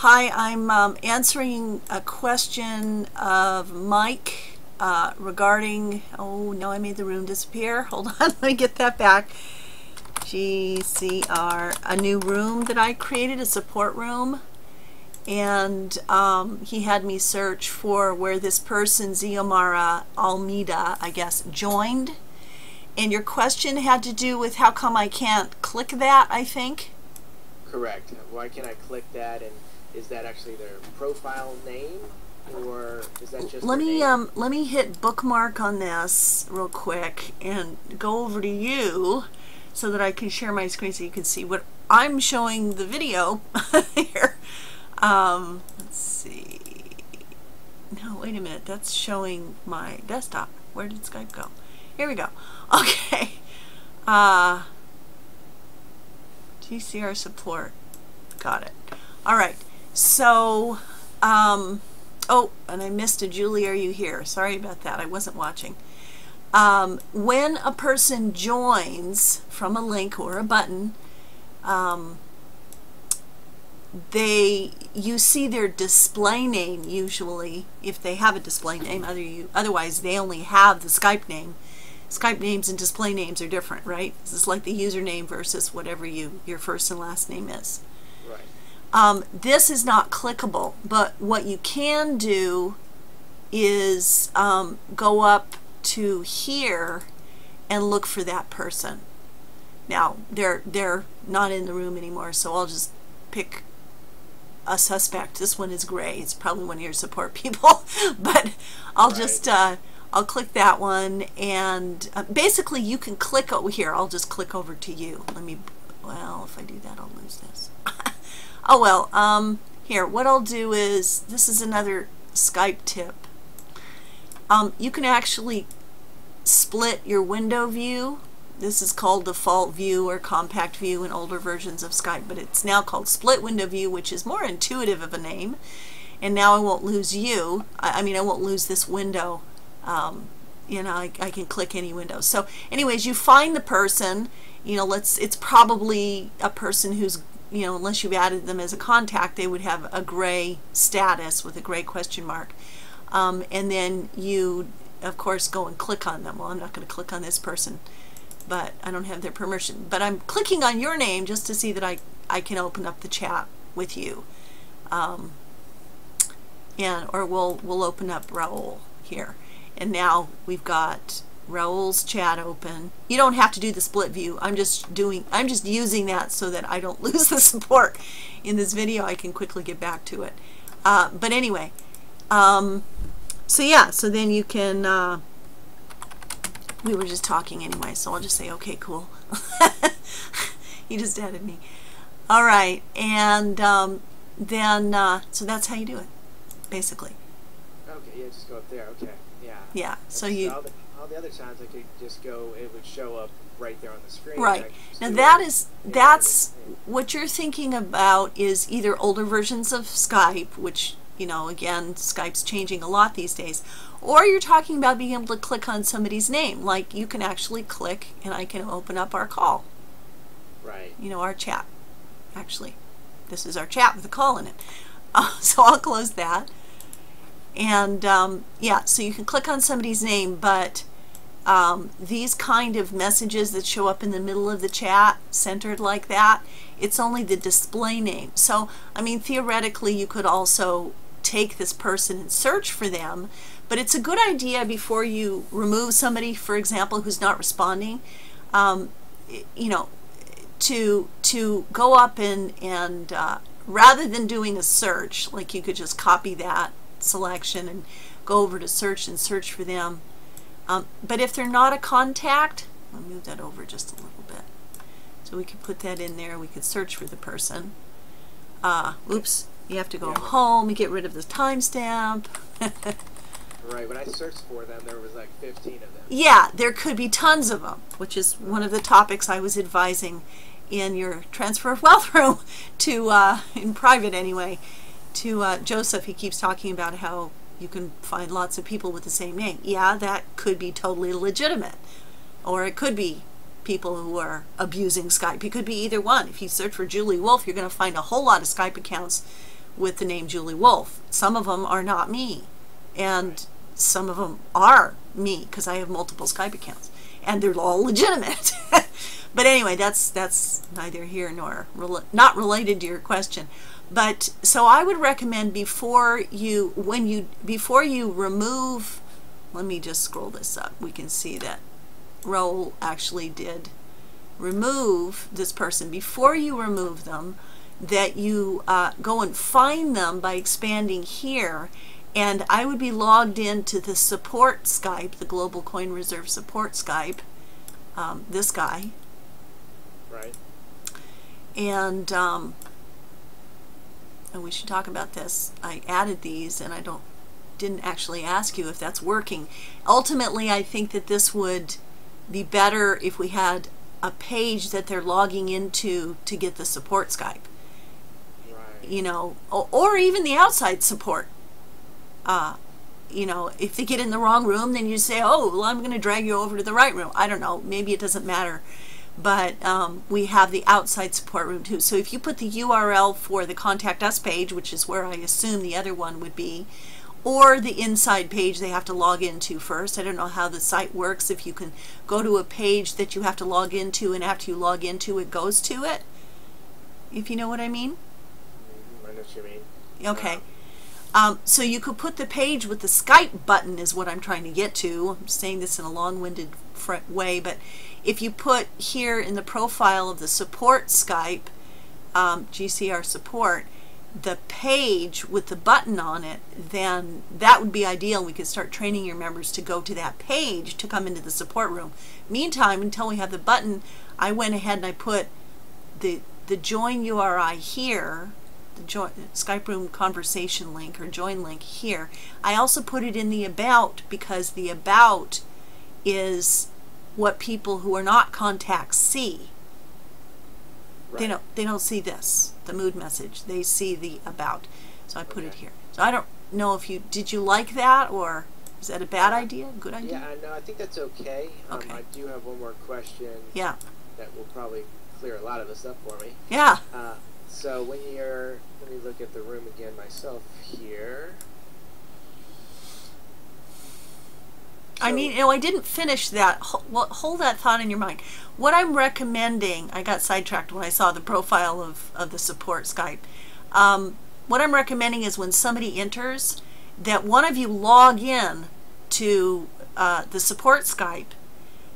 Hi, I'm answering a question of Mike regarding, oh no, I made the room disappear. Hold on, let me get that back. GCR, a new room that I created, a support room. And he had me search for where this person, Xiomara Almeida, I guess, joined. And your question had to do with how come I can't click that, I think? Correct. Why can't I click that, and is that actually their profile name, or is that just let me hit bookmark on this real quick and go over to you so that I can share my screen so you can see what I'm showing the video here. Let's see. No, wait a minute. That's showing my desktop. Where did Skype go? Here we go. Okay. gcrsupport. Got it. All right. So, oh, and I missed a Julie, are you here? Sorry about that. I wasn't watching. When a person joins from a link or a button, you see their display name usually, if they have a display name. Otherwise, they only have the Skype name. Skype names and display names are different, right? This is like the username versus whatever your first and last name is. Right. This is not clickable, but what you can do is go up to here and look for that person. Now, they're not in the room anymore, so I'll just pick a suspect. This one is gray. It's probably one of your support people, but I'll just I'll click that one, and basically you can click over here. I'll just click over to you. Well, if I do that, I'll lose this. Oh well, here, what I'll do is, this is another Skype tip. You can actually split your window view. This is called default view or compact view in older versions of Skype, but it's now called split window view, which is more intuitive of a name. And now I won't lose you. I mean, I won't lose this window. You know, I can click any window. So anyways, you find the person, you know, it's probably a person who's, you know, unless you've added them as a contact, they would have a gray status with a gray question mark. And then you, of course, go and click on them. Well, I'm not going to click on this person, but I don't have their permission. But I'm clicking on your name just to see that I can open up the chat with you. Or we'll open up Raul here. And now we've got Raul's chat open. You don't have to do the split view. I'm just using that so that I don't lose the support in this video. I can quickly get back to it. But anyway, so yeah, so then you can, we were just talking anyway, so I'll just say, okay, cool. You just added me. All right, and then, so that's how you do it, basically. Okay, yeah, just go up there, okay, yeah. Yeah, so you... All the other times I could just go, it would show up right there on the screen. Right. Now that's what you're thinking about is either older versions of Skype, which, you know, again, Skype's changing a lot these days, or you're talking about being able to click on somebody's name. Like, you can actually click and I can open up our call. Right. You know, our chat. Actually, this is our chat with a call in it. So I'll close that. And yeah, so you can click on somebody's name, but these kind of messages that show up in the middle of the chat, centered like that, it's only the display name. So, I mean, theoretically, you could also take this person and search for them, but it's a good idea before you remove somebody, for example, who's not responding, you know, to go up and rather than doing a search, like you could just copy that selection and go over to search and search for them. But if they're not a contact, I'll move that over just a little bit. So we could put that in there. We could search for the person. Oops, you have to go home and get rid of the timestamp. Right, when I searched for them, there was like 15 of them. Yeah, there could be tons of them, which is one of the topics I was advising in your Transfer of Wealth room to, in private anyway, to Joseph. He keeps talking about how you can find lots of people with the same name. Yeah, that could be totally legitimate. Or it could be people who are abusing Skype. It could be either one. If you search for Julie Wolf, you're going to find a whole lot of Skype accounts with the name Julie Wolf. Some of them are not me, and some of them are me because I have multiple Skype accounts, and they're all legitimate. But anyway, that's neither here nor not related to your question. But so I would recommend before you remove, let me just scroll this up. We can see that Raul actually did remove this person. Before you remove them, that you go and find them by expanding here, and I would be logged into the support Skype, the Global Coin Reserve Support Skype, this guy. Right. And we should talk about this. I added these, and I didn't actually ask you if that's working. Ultimately, I think that this would be better if we had a page that they're logging into to get the support Skype. Right. You know, or even the outside support. You know, if they get in the wrong room, then you say, oh, well, I'm going to drag you over to the right room. I don't know. Maybe it doesn't matter. But we have the outside support room too. So if you put the URL for the Contact Us page, which is where I assume the other one would be, or the inside page they have to log into first. I don't know how the site works, if you can go to a page that you have to log into, and after you log into it goes to it, if you know what I mean. I know what you mean. Okay. So you could put the page with the Skype button is what I'm trying to get to. I'm saying this in a long-winded way, but if you put here in the profile of the support Skype, gcrsupport, the page with the button on it, then that would be ideal. We could start training your members to go to that page to come into the support room. Meantime, until we have the button, I went ahead and I put the join URI here, the Skype room conversation link or join link here. I also put it in the about, because the about is what people who are not contacts see. Right. They don't see this, the mood message. They see the about. So I put it Okay. here. So I don't know if did you like that, or is that a bad idea? Good idea? Yeah, no, I think that's okay. Okay. I do have one more question. Yeah. That will probably clear a lot of this up for me. Yeah. So when let me look at the room again myself here. I mean, you know, I didn't finish that. Hold that thought in your mind. What I'm recommending, I got sidetracked when I saw the profile of the support Skype. What I'm recommending is when somebody enters, that one of you log in to the support Skype,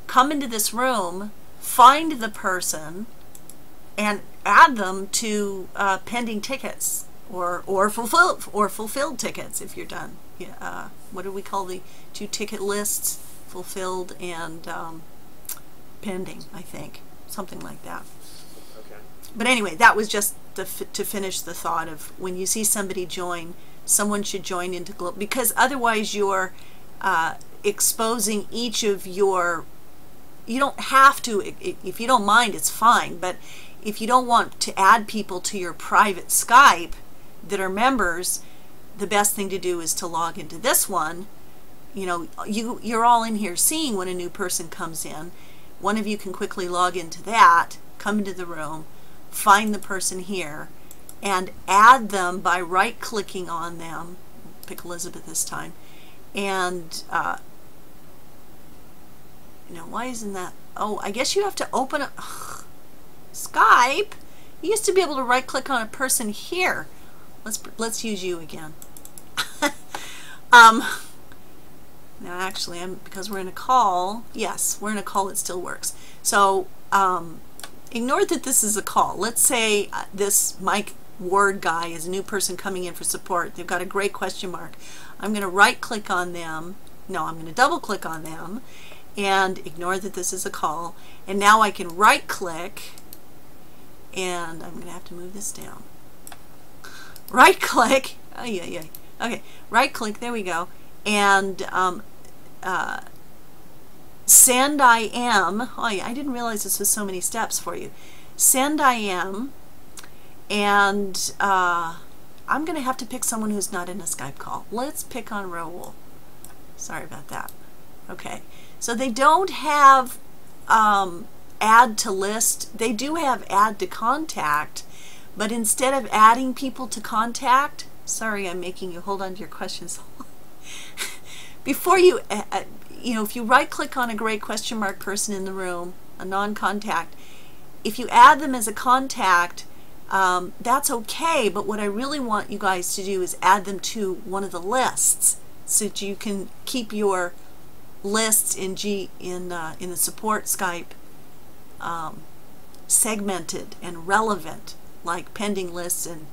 come into this room, find the person, and add them to pending tickets or fulfilled tickets if you're done. Yeah, what do we call the two ticket lists? Fulfilled and pending, I think, something like that. Okay. But anyway, that was just to finish the thought of when you see somebody join, someone should join into Global, because otherwise you're exposing each of your. You don't have to, if you don't mind, it's fine. But if you don't want to add people to your private Skype that are members, the best thing to do is to log into this one. You know, you're all in here seeing when a new person comes in. One of you can quickly log into that, come into the room, find the person here, and add them by right-clicking on them. Pick Elizabeth this time. And, you know, why isn't that? Oh, I guess you have to open up Skype. You used to be able to right-click on a person here. Let's use you again. Now actually, because we're in a call, yes, we're in a call, it still works. So ignore that this is a call. Let's say this Mike Ward guy is a new person coming in for support. They've got a great question mark. I'm going to right click on them. No, I'm going to double click on them and ignore that this is a call. And now I can right click, and I'm going to have to move this down. Right click. Oh, yeah. Okay, right click, there we go. And send IM. Oh yeah, I didn't realize this was so many steps for you. Send IM, and I'm going to have to pick someone who's not in a Skype call. Let's pick on Raul. Sorry about that. Okay, so they don't have add to list. They do have add to contact, But instead of adding people to contact, sorry, I'm making you hold on to your questions. Before you, if you right click on a gray question mark person in the room, a non-contact, if you add them as a contact, that's okay, but what I really want you guys to do is add them to one of the lists so that you can keep your lists in the Support Skype segmented and relevant, like pending lists and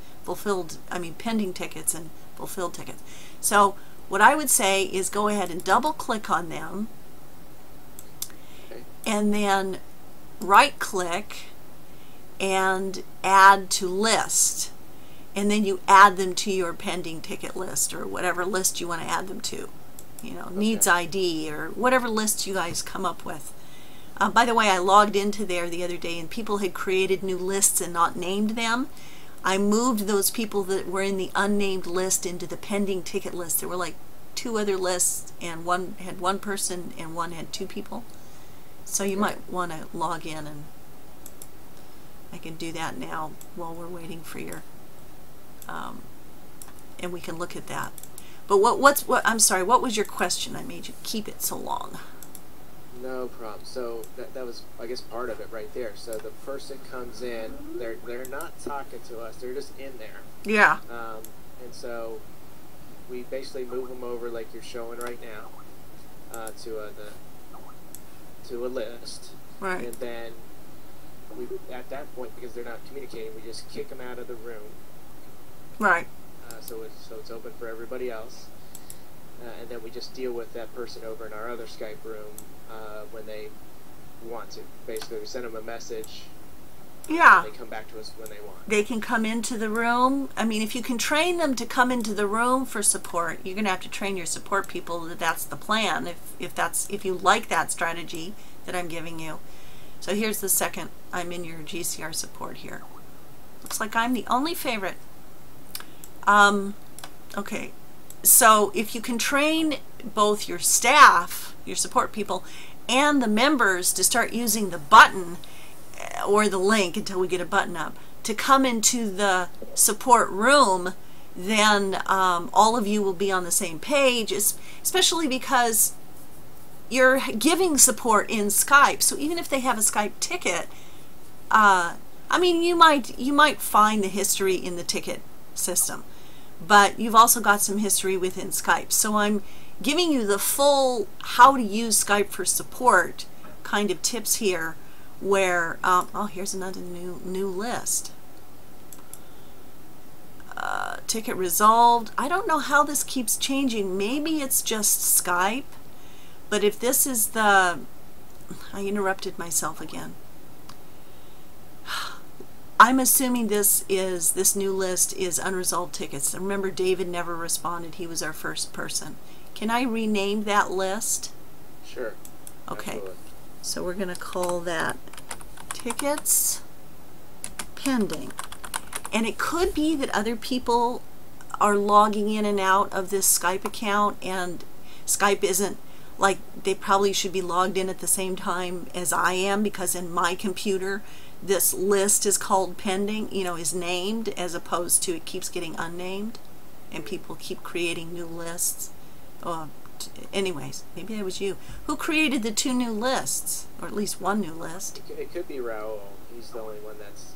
pending tickets and fulfilled tickets. So what I would say is go ahead and double click on them and then right click and add to list, and then you add them to your pending ticket list or whatever list you want to add them to, needs ID or whatever list you guys come up with. By the way, I logged into there the other day and people had created new lists and not named them. I moved those people that were in the unnamed list into the pending ticket list. There were like 2 other lists, and one had 1 person and one had 2 people. So you might want to log in, and I can do that now while we're waiting for your, and we can look at that. But I'm sorry, what was your question? I made you keep it so long. No problem. So that was, I guess, part of it right there. So the person comes in, they're not talking to us, they're just in there. Yeah. And so we basically move them over like you're showing right now to a list. Right. And then at that point, because they're not communicating, we just kick them out of the room. Right. So it's open for everybody else. And then we just deal with that person over in our other Skype room when they want to. Basically, we send them a message. Yeah. And they come back to us when they want. They can come into the room. I mean, if you can train them to come into the room for support, you're going to have to train your support people that that's the plan. If you like that strategy that I'm giving you. So here's the second. I'm in your GCR support here. Looks like I'm the only favorite. Okay. So if you can train both your staff, your support people, and the members to start using the button or the link until we get a button up to come into the support room, then all of you will be on the same page, especially because you're giving support in Skype. So even if they have a Skype ticket, I mean, you might find the history in the ticket system, but you've also got some history within Skype. So I'm giving you the full how to use Skype for support kind of tips here, where oh, here's another new list. Ticket resolved. I don't know how this keeps changing. Maybe it's just Skype, but if this is the, I interrupted myself again. I'm assuming this new list is unresolved tickets. Remember, David never responded. He was our first person. Can I rename that list? Sure. Okay. Absolutely. So we're going to call that tickets pending. And it could be that other people are logging in and out of this Skype account, and Skype isn't, like, they probably should be logged in at the same time as I am, because in my computer this list is called pending, is named, as opposed to it keeps getting unnamed and people keep creating new lists. Anyways, maybe that was you. Who created the 2 new lists, or at least 1 new list? It could be Raul. He's the only one that's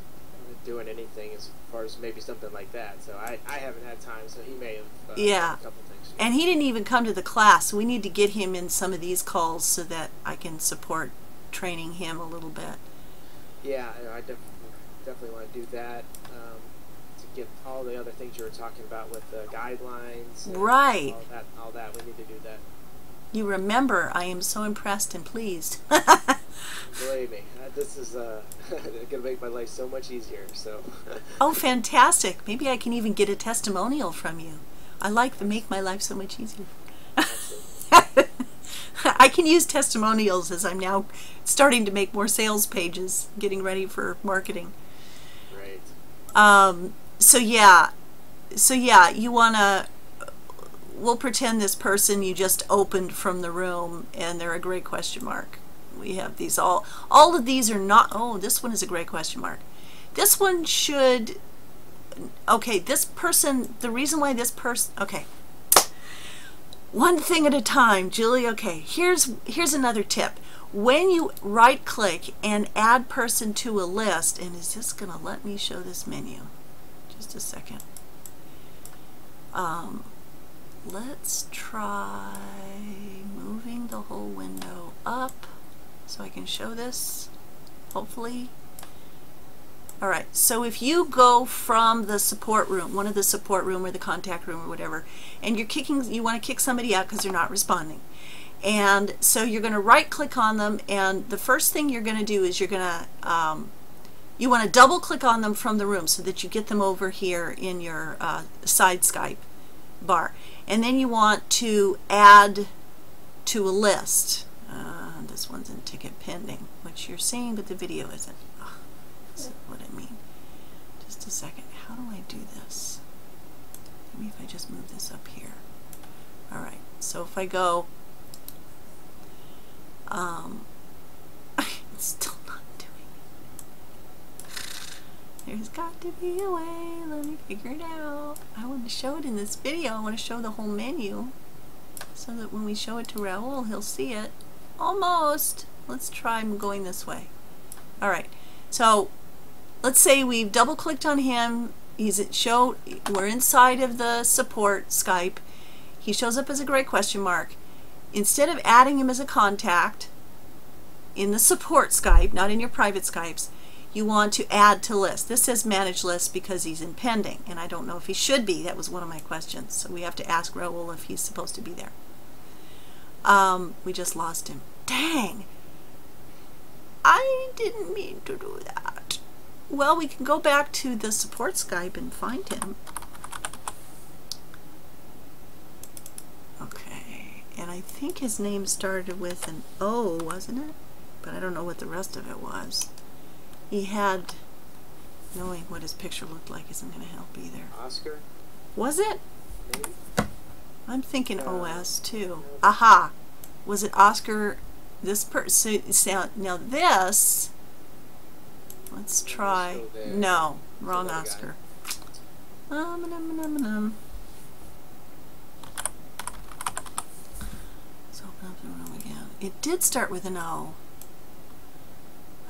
doing anything as far as maybe something like that. So I haven't had time, so he may have done a couple things. And he didn't even come to the class, so we need to get him in some of these calls so that I can support training him a little bit. Yeah, I definitely want to do that, to get all the other things you were talking about with the guidelines. Right. All that. We need to do that. You remember, I am so impressed and pleased. Believe me, this is going to make my life so much easier. So. Oh, fantastic. Maybe I can even get a testimonial from you. I like to make my life so much easier. I can use testimonials as I'm now starting to make more sales pages, getting ready for marketing. Right. So yeah, you wanna, we'll pretend this person you just opened from the room and they're a gray question mark. We have these all of these are not, oh, this one is a gray question mark. This one should okay, this person, the reason why this person, okay, one thing at a time, Julie. Okay, here's another tip. When you right click and add person to a list, and is this gonna let me show this menu? Just a second. Let's try moving the whole window up so I can show this, hopefully. Alright, so if you go from the support room, one of the support room or the contact room or whatever, and you want to kick somebody out because they're not responding. And so you're going to right click on them, and the first thing you're going to do is you're going to, you want to double click on them from the room so that you get them over here in your side Skype bar. And then you want to add to a list. This one's in ticket pending, which you're seeing, but the video isn't. Oh, that's what I mean. Just a second. How do I do this? Maybe if I just move this up here. All right. So if I go, it's still not doing it. There's got to be a way. Let me figure it out. I want to show it in this video. I want to show the whole menu so that when we show it to Raul, he'll see it. Almost. Let's try going this way. All right. So let's say we've double clicked on him. We're inside of the support Skype. He shows up as a gray question mark. Instead of adding him as a contact in the support Skype, not in your private Skypes, you want to add to list. This says manage list because he's in pending, and I don't know if he should be. That was one of my questions. So we have to ask Raul if he's supposed to be there. We just lost him. Dang! I didn't mean to do that. Well, we can go back to the support Skype and find him. Okay, and I think his name started with an O, wasn't it? But I don't know what the rest of it was. He had, knowing what his picture looked like isn't going to help either. Oscar? Was it? Maybe. I'm thinking OS too. Aha! Was it Oscar? This person. So now this. Let's try. No, wrong Oscar. So open up the room again. It did start with an O.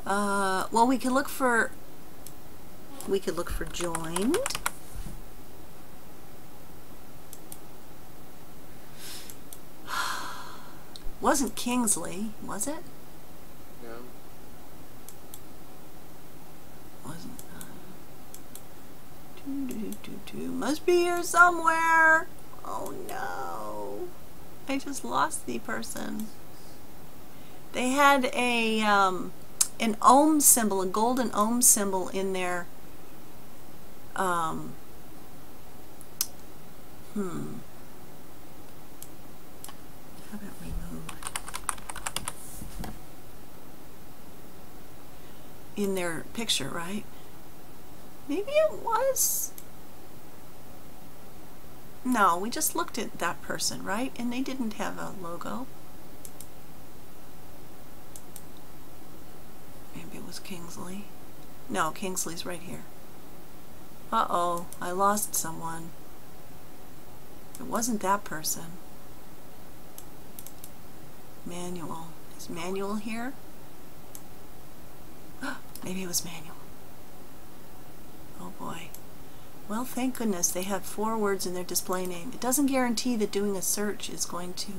Well, we could look for joined. Wasn't Kingsley, was it? No. Wasn't. Must be here somewhere. Oh no! I just lost the person. They had a an ohm symbol, a golden ohm symbol in their How about remove? In their picture, right? Maybe it was. No, we just looked at that person, right? And they didn't have a logo. Maybe it was Kingsley. No, Kingsley's right here. Uh-oh, I lost someone. It wasn't that person. Manual. Is Manuel here? Maybe it was Manuel. Oh boy. Well, thank goodness they have 4 words in their display name. It doesn't guarantee that doing a search is going to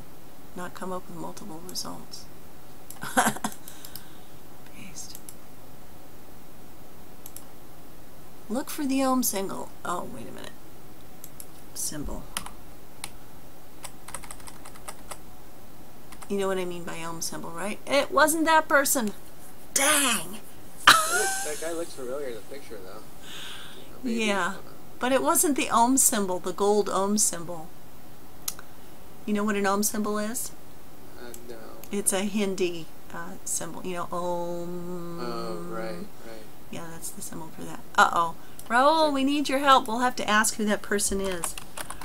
not come up with multiple results. Paste. Look for the ohm symbol. Oh, wait a minute. Symbol. You know what I mean by ohm symbol, right? It wasn't that person. Dang! That guy looks familiar in the picture, though. Maybe. Yeah, but it wasn't the ohm symbol, the gold ohm symbol. You know what an ohm symbol is? No. It's a Hindi symbol. You know, ohm. Oh, right. Yeah, that's the symbol for that. Uh-oh. Raul, we need your help. We'll have to ask who that person is.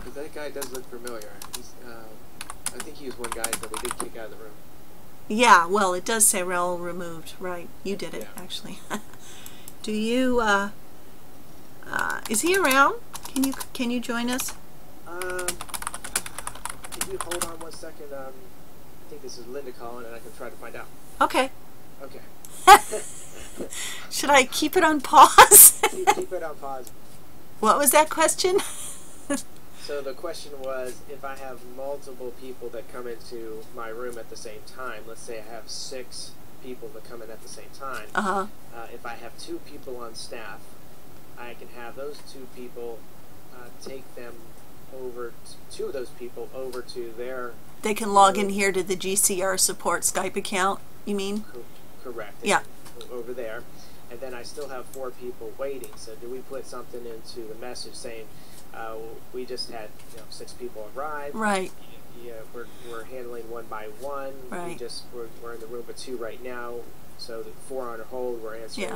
But that guy does look familiar. He's, I think he was one guy that we did kick out of the room. Yeah, well, it does say Raul removed. Right, you did it, yeah. Actually. Do you, Is he around? Can you join us? If you hold on one second, I think this is Linda calling, and I can try to find out. Okay. Okay. Should I keep it on pause? Keep it on pause. What was that question? So the question was, if I have multiple people that come into my room at the same time, let's say I have 6 people that come in at the same time, if I have 2 people on staff, I can have those 2 people take them over, 2 of those people over to their... They can log in here to the gcrsupport Skype account, you mean? Correct. Yeah. Over there. And then I still have 4 people waiting. So do we put something into the message saying, we just had 6 people arrive. Right. Yeah, we're handling one by one. Right. We're in the room with 2 right now. So the 4 on hold. We're answering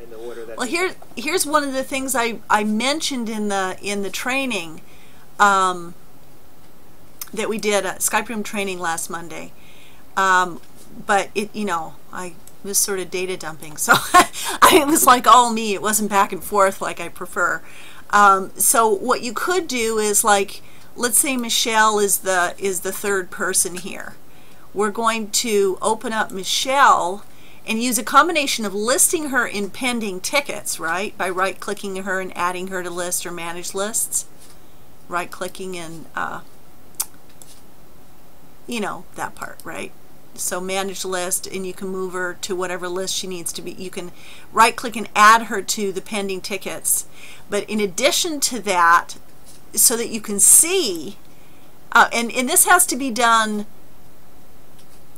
in the order that. Well, here's one of the things I mentioned in the training that we did at Skype room training last Monday. But I was sort of data dumping, so it was like all me. It wasn't back and forth like I prefer. So what you could do is, like, let's say Michelle is the 3rd person here. We're going to open up Michelle and use a combination of listing her in pending tickets, right? By right-clicking her and adding her to list or manage lists. Right-clicking and, that part, right? So manage list, and you can move her to whatever list she needs to be. You can right-click and add her to the pending tickets. But in addition to that, so that you can see, and this has to be done,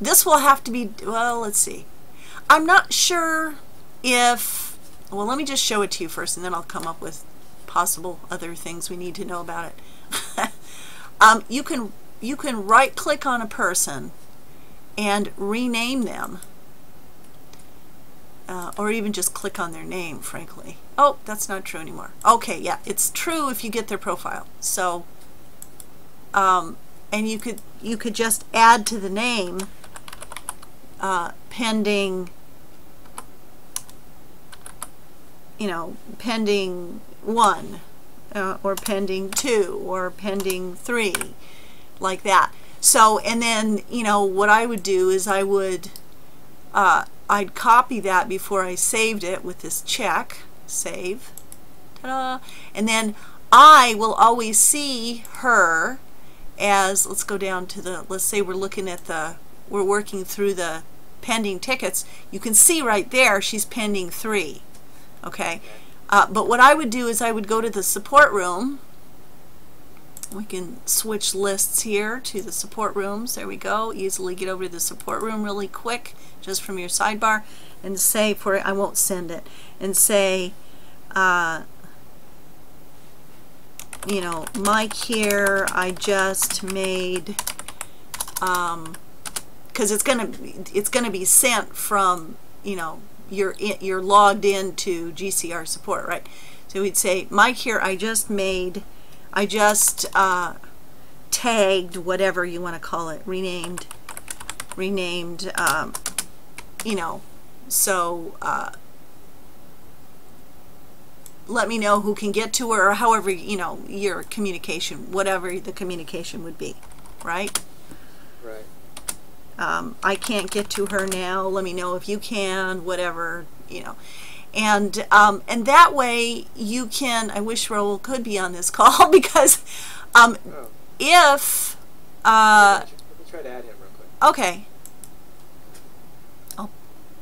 this will have to be, well, let's see. I'm not sure if, well, let me just show it to you first, and then I'll come up with possible other things we need to know about it. You can right-click on a person and rename them, or even just click on their name, frankly. Oh, that's not true anymore. Okay, yeah, it's true if you get their profile. So, and you could just add to the name pending, pending 1, or pending 2, or pending 3, like that. So, and then, what I would do is I'd copy that before I saved it with this check, save, ta-da, and then I will always see her as, let's go down to let's say we're working through the pending tickets. You can see right there she's pending 3, okay? But what I would do is I would go to the support room. We can switch lists here to the support rooms. There we go. Easily get over to the support room really quick, just from your sidebar, and say, I won't send it, and say, Mike here, I just made, because it's gonna be sent from, you're logged into gcrsupport, right? So we'd say, Mike here, I just tagged, whatever you want to call it, renamed, so let me know who can get to her, or however, your communication, whatever the communication would be, right? Right. I can't get to her now, let me know if you can, whatever, and that way you can, I wish Raul could be on this call, because if let me try to add him real quick. Okay.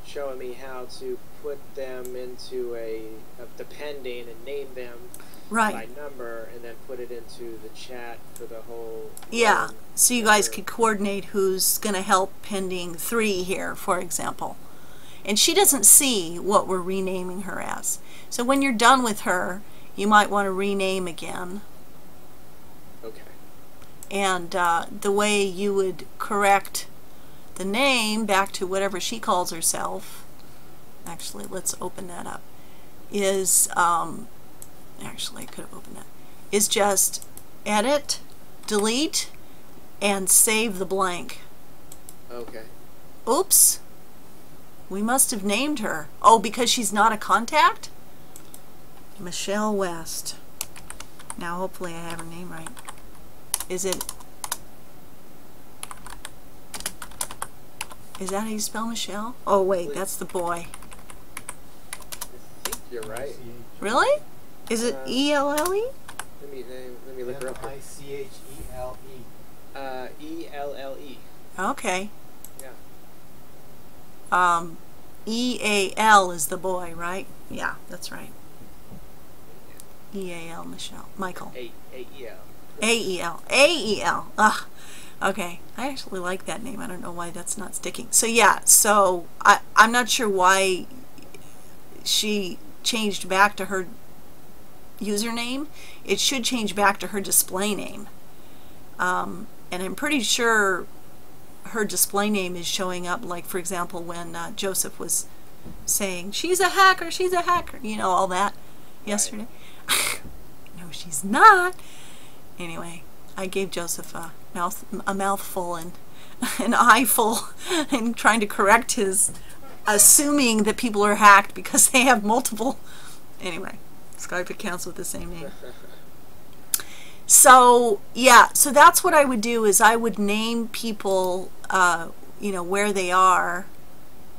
Showing me how to put them into the pending and name them by number, and then put it into the chat for the whole. Yeah, so you guys could coordinate who's going to help pending 3 here, for example. And she doesn't see what we're renaming her as. So when you're done with her, you might want to rename again. Okay. And the way you would correct the name back to whatever she calls herself, actually, let's open that up, is, actually I could have opened that, is just edit, delete, and save the blank. Okay. Oops. We must have named her. Oh, because she's not a contact? Michelle West. Now hopefully I have her name right. Is that how you spell Michelle? Oh wait, that's the boy. I think you're right. Really? Is it E-L-L-E? Let me look her up. I-C-H-E-L-E. E-L-L-E. Okay. Yeah. E-A-L is the boy, right? Yeah, that's right. E-A-L, Michelle. Michael. A-E-L. A-E-L. A-E-L. Ugh. Okay. I actually like that name. I don't know why that's not sticking. So yeah, so I'm not sure why she changed back to her username. It should change back to her display name. And I'm pretty sure her display name is showing up, like for example when Joseph was saying she's a hacker, you know, all that yesterday. No, she's not. Anyway, I gave Joseph a mouthful and an eyeful and trying to correct his assuming that people are hacked because they have multiple, anyway, Skype accounts with the same name. So yeah, so that's what I would do, is I would name people, you know, where they are.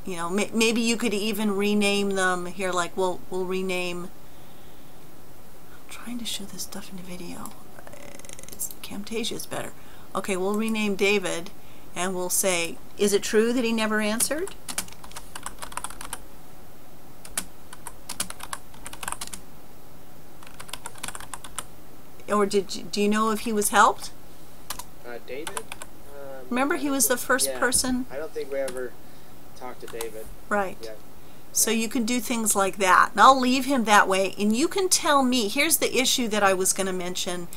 You know, maybe you could even rename them here, like we'll rename, I'm trying to show this stuff in the video. Camtasia is better. Okay, we'll rename David and we'll say, is it true that he never answered? Or do you know if he was helped? David? Remember, he was the first person? I don't think we ever talked to David. Right. Yeah. So you can do things like that. And I'll leave him that way. And you can tell me, here's the issue that I was going to mention.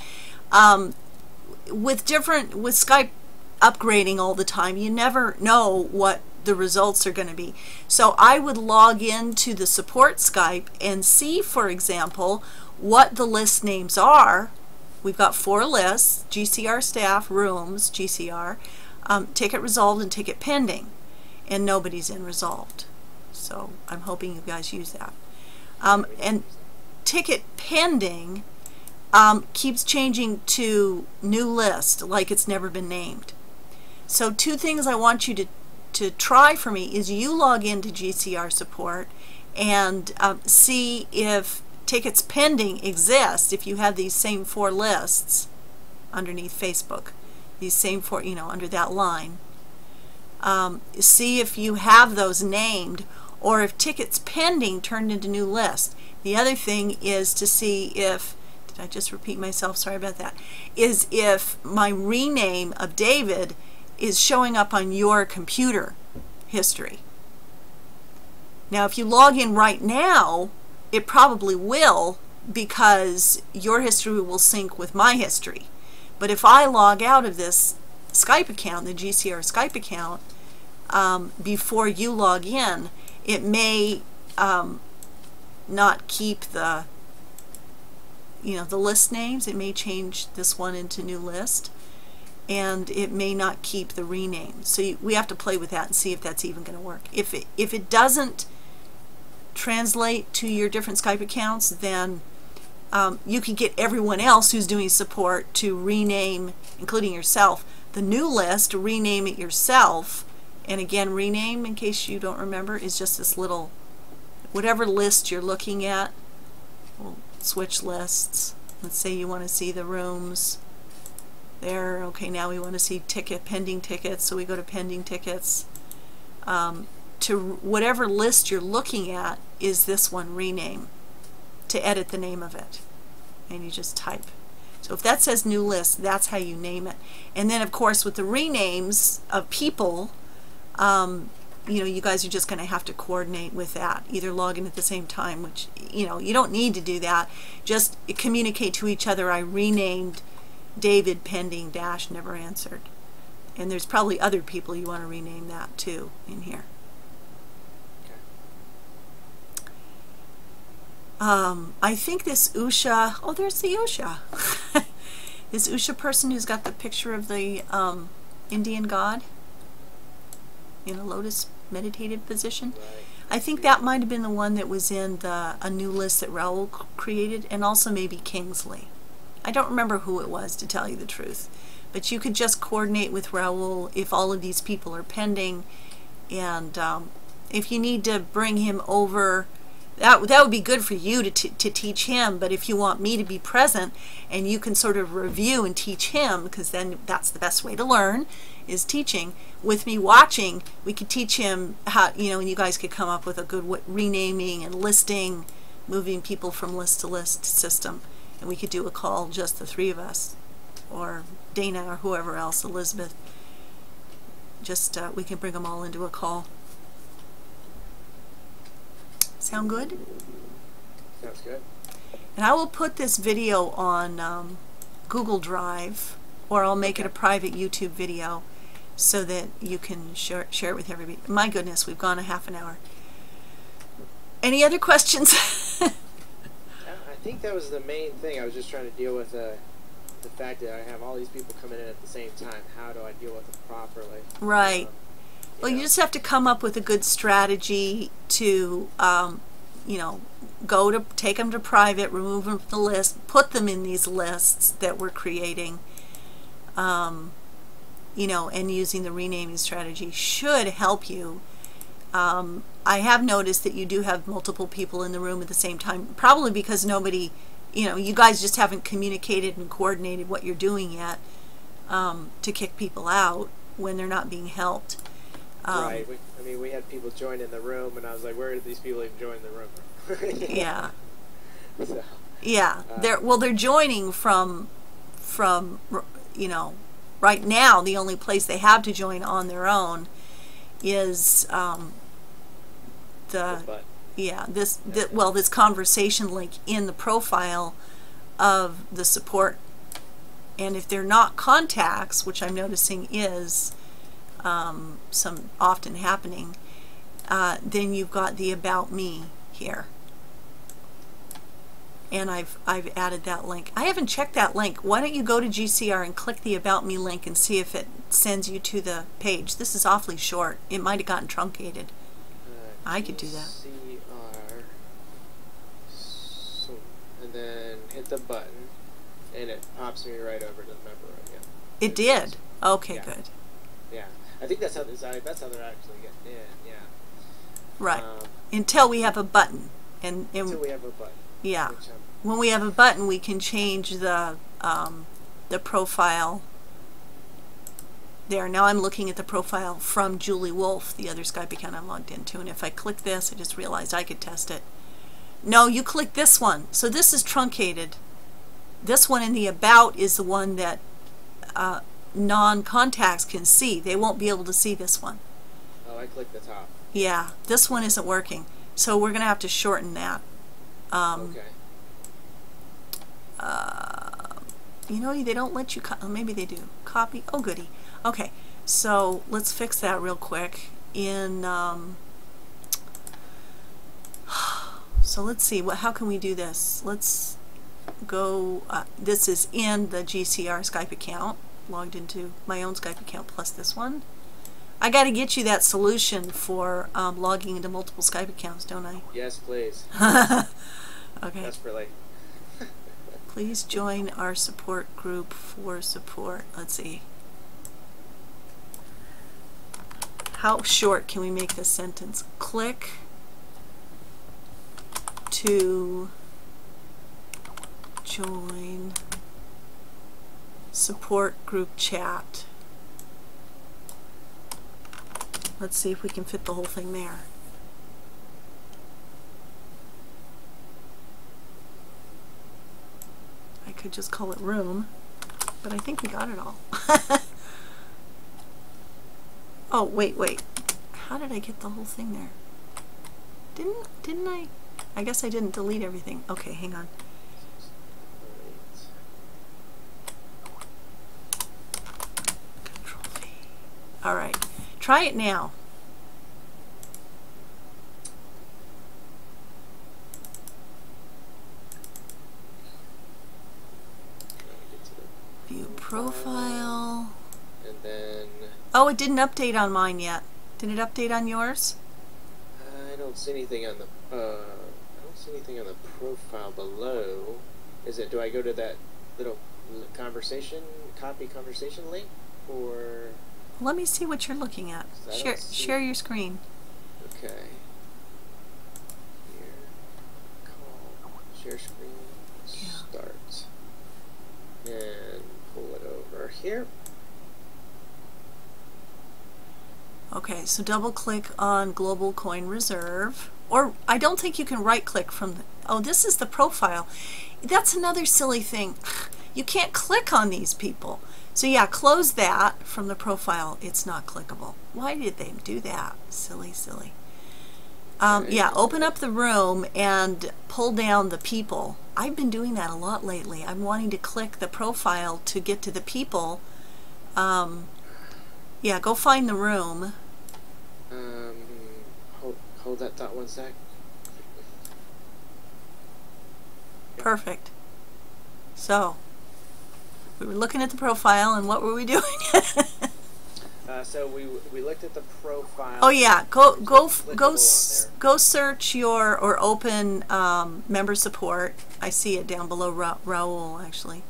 With Skype upgrading all the time, you never know what the results are going to be. So I would log into the Support Skype and see, for example, what the list names are. We've got 4 lists: GCR staff, rooms, GCR, ticket resolved, and ticket pending. And nobody's in resolved. So I'm hoping you guys use that. And ticket pending keeps changing to new list, like it's never been named. So 2 things I want you to try for me is you log into GCRsupport and see if tickets pending exist, if you have these same 4 lists underneath Facebook, these same 4, you know, under that line. See if you have those named, or if tickets pending turned into new list. The other thing is to see if, did I just repeat myself? Sorry about that. Is if my rename of David is showing up on your computer history. Now, if you log in right now, it probably will, because your history will sync with my history. But if I log out of this Skype account, the GCR Skype account, before you log in, it may not keep the, you know, the list names. It may change this one into new list, and it may not keep the rename. So we have to play with that and see if that's even going to work. If it doesn't translate to your different Skype accounts, then you can get everyone else who's doing support to rename, including yourself, the new list, rename it yourself. And again, rename, in case you don't remember, is just this little, whatever list you're looking at. We'll switch lists. Let's say you want to see the rooms there. Okay, now we want to see pending tickets, so we go to pending tickets. To whatever list you're looking at is this one, rename, to edit the name of it. And you just type. So if that says new list, that's how you name it. And then of course with the renames of people, you know, you guys are just going to have to coordinate with that. Either log in at the same time, which, you know, you don't need to do that. Just communicate to each other, I renamed David pending dash never answered. And there's probably other people you want to rename that too in here. I think this Usha, oh, there's the Usha. This Usha person who's got the picture of the Indian god in a lotus meditative position. I think that might have been the one that was in a new list that Raoul created, and also maybe Kingsley. I don't remember who it was, to tell you the truth. But you could just coordinate with Raoul if all of these people are pending, and if you need to bring him over, that would be good for you to teach him. But if you want me to be present and you can sort of review and teach him, because then that's the best way to learn, is teaching. With me watching, we could teach him how, and you guys could come up with a good renaming and listing, moving people from list to list system. And we could do a call, just the three of us, or Dana or whoever else, Elizabeth. Just we can bring them all into a call. Sound good? Sounds good. And I will put this video on Google Drive, or I'll make it a private YouTube video so that you can share it with everybody. My goodness, we've gone a half an hour. Any other questions? I think that was the main thing. I was just trying to deal with the fact that I have all these people coming in at the same time. How do I deal with it properly? Right. Well, you just have to come up with a good strategy to, take them to private, remove them from the list, put them in these lists that we're creating, and using the renaming strategy should help you. I have noticed that you do have multiple people in the room at the same time, probably because nobody, you guys just haven't communicated and coordinated what you're doing yet, to kick people out when they're not being helped. Right. We had people join in the room, and I was like, where did these people even join the room? Yeah. So, yeah. They're joining from right now the only place they have to join on their own is this conversation link in the profile of the support. And if they're not contacts, which I'm noticing is some often happening, then you've got the About Me here. And I've added that link. I haven't checked that link. Why don't you go to GCR and click the About Me link and see if it sends you to the page. This is awfully short. It might have gotten truncated. I could do that. GCR, and then hit the button, and it pops me right over to the member again. It did? Okay, yeah. Good. Yeah. I think that's how they're actually getting in, yeah. Right. Until we have a button. Until we have a button. Yeah. When we have a button, we can change the profile there. Now I'm looking at the profile from Julie Wolf, the other Skype account I'm logged into, and if I click this, I just realized I could test it. No, you click this one. So this is truncated. This one in the About is the one that non-contacts can see. They won't be able to see this one. Oh, I clicked the top. Yeah, this one isn't working. So we're going to have to shorten that. Okay. They don't let you, maybe they do. Copy, oh goody. Okay, so let's fix that real quick. So let's see, how can we do this? Let's go, this is in the GCR Skype account, logged into my own Skype account plus this one. I got to get you that solution for logging into multiple Skype accounts, don't I? Yes, please. Okay. Desperately. Please join our support group for support. Let's see. How short can we make this sentence? Click to join support group chat. Let's see if we can fit the whole thing there. I could just call it room, but I think we got it all. Oh, wait. How did I get the whole thing there? Didn't I? I guess I didn't delete everything. Okay, hang on. Control V. All right. Try it now. View profile. And then... Oh, it didn't update on mine yet. Did it update on yours? I don't don't see anything on the profile below. Is it? Do I go to that little copy conversation link, or? Let me see what you're looking at. Share your screen. Okay. Here. Call. Share screen. Start. And pull it over here. Okay, so double click on Global Coin Reserve. Or I don't think you can right click from the, oh, this is the profile. That's another silly thing. You can't click on these people. So yeah, close that from the profile. It's not clickable. Why did they do that? Silly, silly. Yeah, open up the room and pull down the people. I've been doing that a lot lately. I'm wanting to click the profile to get to the people. Yeah, go find the room. Hold that thought one sec. Perfect. So, we were looking at the profile, and what were we doing? So we looked at the profile. Oh yeah, go search your or open member support. I see it down below Raul actually.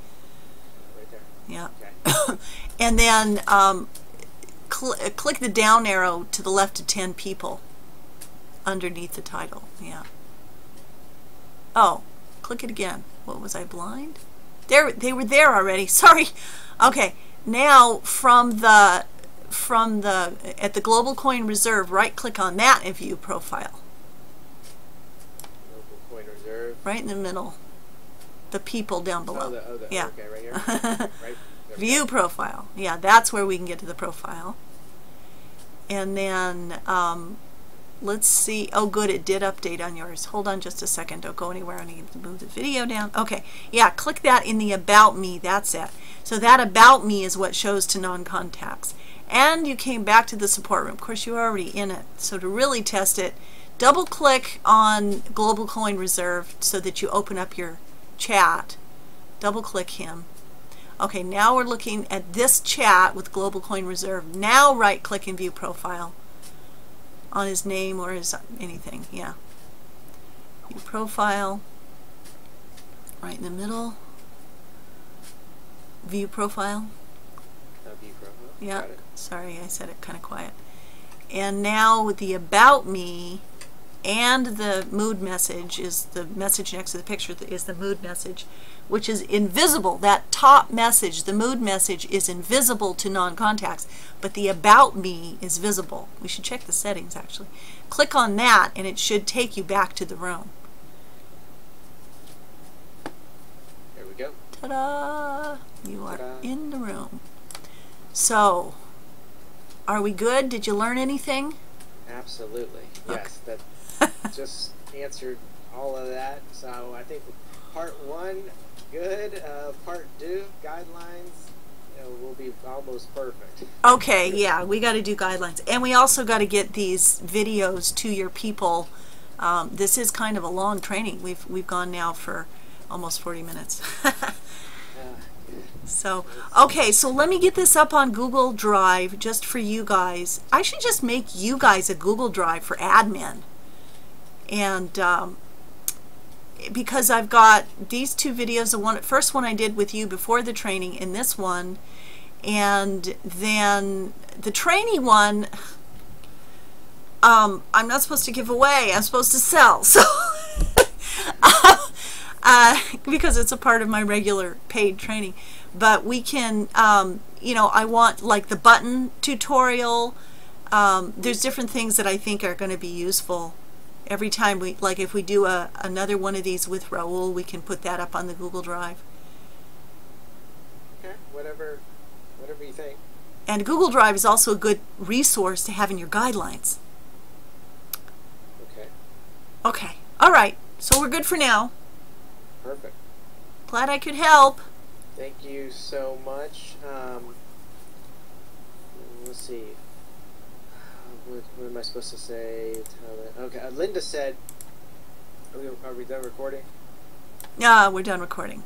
Right there. Yeah. Okay. And then click the down arrow to the left of 10 people underneath the title. Yeah. Oh, click it again. What was I blind? There, they were there already. Sorry. Okay. Now from the at the Global Coin Reserve, right click on that and view profile. Global Coin Reserve. Right in the middle. The people down below. Yeah. Okay, right here. Right. View profile. Yeah, that's where we can get to the profile. And then let's see. Oh, good, it did update on yours. Hold on just a second. Don't go anywhere. I need to move the video down. Okay. Yeah, click that in the About Me. That's it. So that About Me is what shows to non-contacts. And you came back to the support room. Of course, you're already in it. So to really test it, double click on Global Coin Reserve so that you open up your chat. Double click him. Okay, now we're looking at this chat with Global Coin Reserve. Now right click and view profile on his name or his anything. Yeah. View profile. Right in the middle. View profile. View profile. Yeah. Got it. Sorry, I said it kind of quiet. And now with the About Me and the mood message is the message next to the picture is the mood message, which is invisible. That top message, the mood message, is invisible to non-contacts, but the About Me is visible. We should check the settings actually. Click on that and it should take you back to the room. There we go. Ta-da! You are in the room. So, are we good? Did you learn anything? Absolutely. Okay. Yes, that just answered all of that. So I think part one, good. Part two, guidelines, will be almost perfect. Okay, yeah, we got to do guidelines. And we also got to get these videos to your people. This is kind of a long training. We've gone now for almost 40 minutes. So, okay, so let me get this up on Google Drive just for you guys. I should just make you guys a Google Drive for admin. And because I've got these two videos, the first one I did with you before the training and this one, and then the training one, I'm not supposed to give away, I'm supposed to sell. So because it's a part of my regular paid training. But we can, you know, I want like the button tutorial. There's different things that I think are going to be useful. Every time we, like if we do another one of these with Raul, we can put that up on the Google Drive. Okay, whatever you think. And Google Drive is also a good resource to have in your guidelines. Okay. Okay, all right, so we're good for now. Perfect. Glad I could help. Thank you so much. Let's see. What am I supposed to say? Okay, Linda said, are we done recording? Yeah, we're done recording.